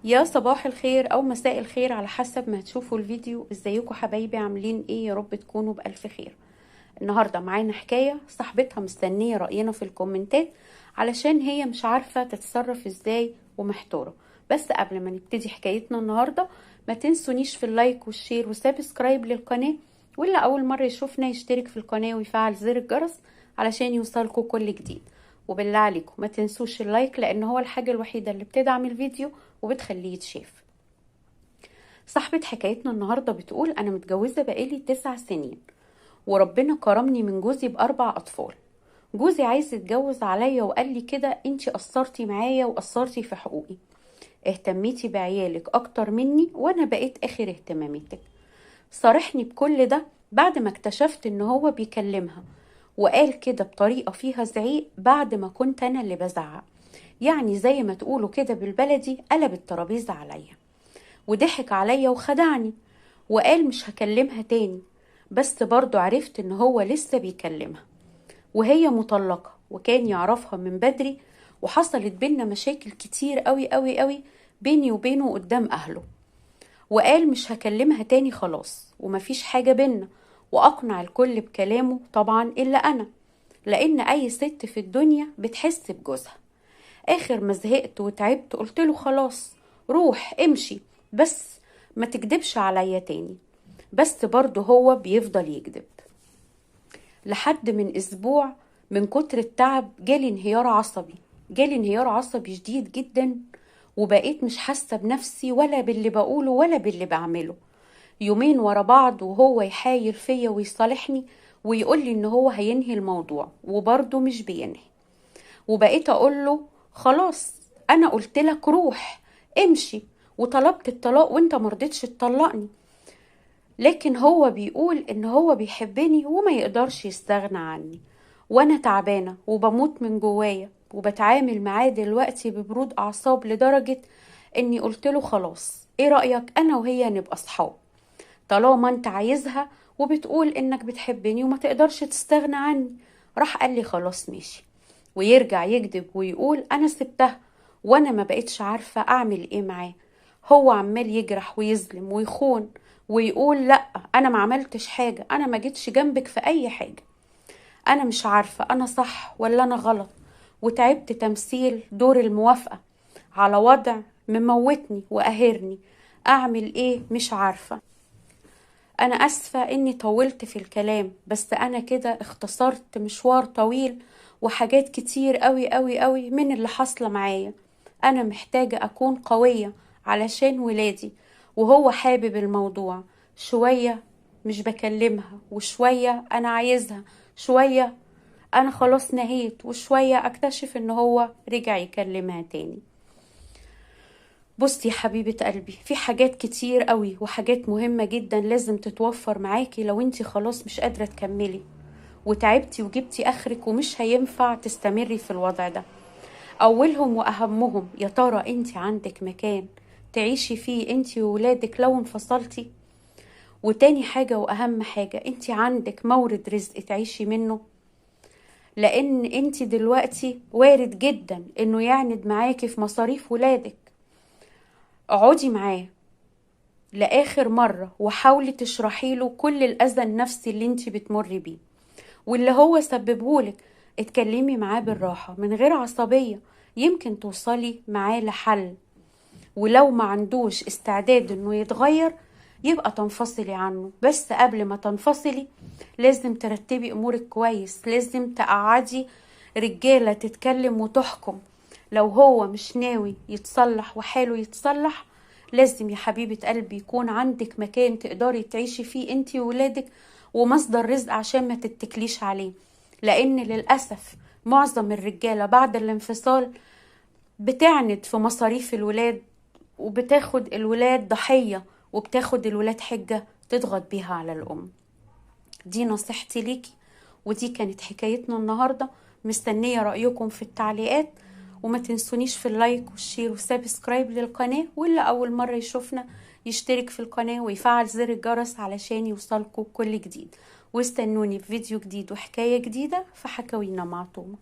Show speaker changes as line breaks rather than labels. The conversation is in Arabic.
يا صباح الخير او مساء الخير على حسب ما تشوفوا الفيديو. ازيكم حبايبي؟ عاملين ايه؟ يا رب تكونوا بألف خير. النهاردة معانا حكاية صاحبتها مستنية رأينا في الكومنتات علشان هي مش عارفة تتصرف ازاي ومحتارة. بس قبل ما نبتدي حكايتنا النهاردة ما تنسونيش في اللايك والشير وسابسكرايب للقناة، واللي اول مرة يشوفنا يشترك في القناة ويفعل زر الجرس علشان يوصلكوا كل جديد. وبالله عليكم ما تنسوش اللايك لان هو الحاجة الوحيدة اللي بتدعم الفيديو وبتخليه يتشاف. صاحبة حكايتنا النهاردة بتقول أنا متجوزة بقالي 9 سنين وربنا كرمني من جوزي ب4 أطفال. جوزي عايز يتجوز عليا وقال لي كده انتي قصرتي معايا وقصرتي في حقوقي، اهتميتي بعيالك أكتر مني وأنا بقيت آخر اهتماماتك. صارحني بكل ده بعد ما اكتشفت ان هو بيكلمها، وقال كده بطريقة فيها زعيق بعد ما كنت أنا اللي بزعق. يعني زي ما تقولوا كده بالبلدي قلب الترابيزة عليا وضحك عليا وخدعني وقال مش هكلمها تاني. بس برضو عرفت ان هو لسه بيكلمها وهي مطلقة وكان يعرفها من بدري، وحصلت بينا مشاكل كتير قوي قوي قوي بيني وبينه قدام اهله. وقال مش هكلمها تاني خلاص ومفيش حاجة بينا، واقنع الكل بكلامه طبعا الا انا، لان اي ست في الدنيا بتحس بجوزها. اخر ما زهقت وتعبت قلت له خلاص روح امشي، بس ما تكدبش عليا تاني. بس برضه هو بيفضل يكذب. لحد من اسبوع من كتر التعب جالي انهيار عصبي شديد جدا، وبقيت مش حاسة بنفسي ولا باللي بقوله ولا باللي بعمله. يومين ورا بعض وهو يحايل فيا ويصالحني ويقولي ان هو هينهي الموضوع وبرضه مش بينهي. وبقيت اقوله خلاص انا قلتلك روح امشي، وطلبت الطلاق وانت مرضتش تطلقني. لكن هو بيقول ان هو بيحبني وما يقدرش يستغنى عني، وانا تعبانة وبموت من جوايا وبتعامل معاه دلوقتي ببرود اعصاب لدرجة اني قلتله خلاص ايه رأيك انا وهي نبقى صحاب طالما انت عايزها وبتقول انك بتحبني وما تقدرش تستغنى عني. راح قال لي خلاص ماشي، ويرجع يكذب ويقول انا سبتها وانا ما بقتش عارفة اعمل ايه معاه. هو عمال يجرح ويظلم ويخون ويقول لا انا ما عملتش حاجة، انا ما جيتش جنبك في اي حاجة. انا مش عارفة انا صح ولا انا غلط، وتعبت تمثيل دور الموافقة على وضع مموتني وقاهرني. اعمل ايه؟ مش عارفة. انا اسفة اني طولت في الكلام، بس انا كده اختصرت مشوار طويل وحاجات كتير قوي قوي قوي من اللي حاصلة معايا. انا محتاجة اكون قوية علشان ولادي، وهو حابب الموضوع. شوية مش بكلمها وشوية انا عايزها، شوية انا خلاص نهيت وشوية اكتشف ان هو رجع يكلمها تاني. بصي يا حبيبة قلبي، في حاجات كتير قوي وحاجات مهمة جدا لازم تتوفر معاكي لو انتي خلاص مش قادرة تكملي وتعبتي وجبتي اخرك ومش هينفع تستمري في الوضع ده. اولهم واهمهم يا ترى انتي عندك مكان تعيشي فيه انتي وولادك لو انفصلتي؟ وتاني حاجة واهم حاجة، انتي عندك مورد رزق تعيشي منه؟ لان انتي دلوقتي وارد جدا انه يعند معاكي في مصاريف ولادك. اقعدي معاه لآخر مرة وحاولي تشرحي له كل الأذى النفسي اللي انتي بتمري بيه واللي هو سببهولك. اتكلمي معاه بالراحة من غير عصبية، يمكن توصلي معاه لحل. ولو ما عندوش استعداد انه يتغير يبقى تنفصلي عنه. بس قبل ما تنفصلي لازم ترتبي امورك كويس، لازم تقعدي رجالة تتكلم وتحكم. لو هو مش ناوي يتصلح وحاله يتصلح لازم يا حبيبة قلبي يكون عندك مكان تقدري تعيشي فيه انتي وولادك ومصدر رزق عشان ما تتكليش عليه. لان للأسف معظم الرجالة بعد الانفصال بتعند في مصاريف الولاد وبتاخد الولاد ضحية وبتاخد الولاد حجة تضغط بيها على الأم. دي نصيحتي ليكي، ودي كانت حكايتنا النهاردة. مستنية رأيكم في التعليقات، وما تنسونيش في اللايك والشير وسابسكرايب للقناة، واللي أول مرة يشوفنا يشترك في القناة ويفعل زر الجرس علشان يوصلكوا كل جديد. واستنوني في فيديو جديد وحكاية جديدة في حكاوينا مع تومة.